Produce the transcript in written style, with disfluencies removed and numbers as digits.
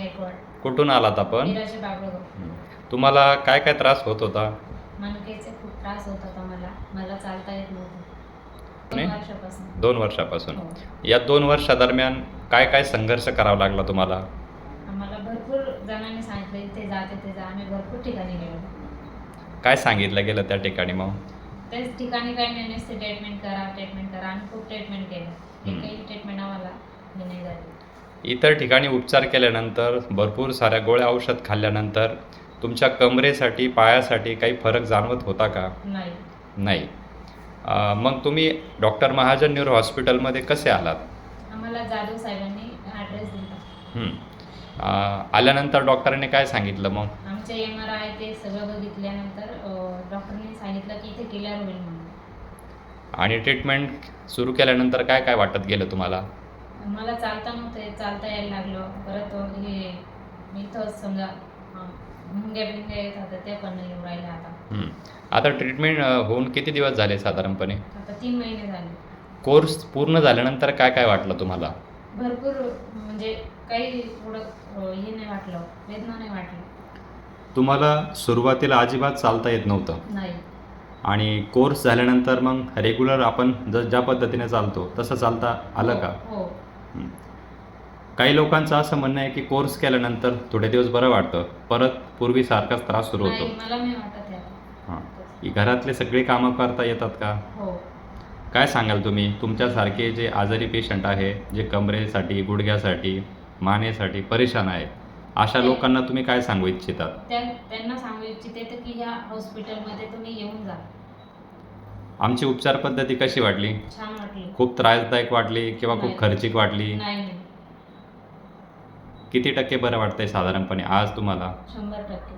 गायकवाड. कुठून आलात आपण? निराशे बागळगाव. तुम्हाला काय काय त्रास होत होता? मणक्याचे खूप त्रास होत होता मला चालता येत नव्हतं. 2 नाही? वर्षापासून. 2 वर्षापासून. हो. या 2 वर्षादरम्यान काय काय संघर्ष करावा लागला तुम्हाला? आम्हाला भरपूर जणांनी सांगितलं इथे जा तिथे जा. आम्ही भरपूर ठिकाणी गेलो. काय सांगितलं गेलं त्या ठिकाणी मग? त्याच ठिकाणी काही नाही, नुसते ट्रीटमेंट करा. आम्ही खूप ट्रीटमेंट केलं. एकही ट्रीटमेंट आम्हाला हे नाही झाली. इतर ठिकाणी उपचार केल्यानंतर, भरपूर साऱ्या गोळ्या औषध खाल्ल्यानंतर तुमच्या कमरेसाठी, पायासाठी काही फरक जाणवत होता का? नाही. नाही. मग तुम्ही डॉक्टर महाजन न्यूरो हॉस्पिटलमध्ये कसे आलात? आम्हाला जाधव साहेबांनी ॲड्रेस दिला. आल्यानंतर डॉक्टरांनी काय सांगितलं मग? आमचे MRI ते सगळं बघितल्यानंतर डॉक्टरने सांगितलं की इथे क्लिअर होईल म्हणून. आणि ट्रीटमेंट सुरू केल्यानंतर काय काय वाटत गेलं तुम्हाला? मला चालता नव्हतं येत, चालता यायला लागलं. परत हे इथं समजा मुंग्या येत होत्या, ते पण नाही येऊ राहिल्या आता. आता ट्रीटमेंट होऊन किती दिवस झाले साधारणपणे? आता 3 महिने झाले. कोर्स पूर्ण झाल्यानंतर काय काय वाटलं तुम्हाला? भरपूर म्हणजे काही थोडं हे नाही वाटलं, वेदना नाही वाटलं. तुम्हाला सुरुवातीला अजिबात चालता येत नव्हतं नाही. आणि कोर्स झाल्यानंतर मग रेग्युलर आपण ज्या पद्धतीने चालतो तसं चालता आलं का? हो. काही लोकांचं असं म्हणणं आहे की कोर्स केल्यानंतर थोडे दिवस बरं वाटतं, परत पूर्वीसारखाच त्रास सुरू होतो. नाही, मला नाही वाटत यात. घरातले सगळे कामं करता येतात का? हो. काय सांगाल तुम्ही तुमच्यासारखे जे आजारी पेशंट आहे, जे कमरेसाठी, गुडघ्यासाठी, मानेसाठी परेशान आहेत, अशा लोकांना तुम्ही काय सांगू इच्छितात? त्यांना सांगू इच्छिते की ह्या हॉस्पिटलमध्ये तुम्ही येऊन जा. आमची उपचार पद्धती कशी वाटली? छान वाटली. खूप त्रासदायक वाटली किंवा खूप खर्चिक वाटली? नाही. किती टक्के बरं वाटतंय साधारणपणे आज तुम्हाला? 100%.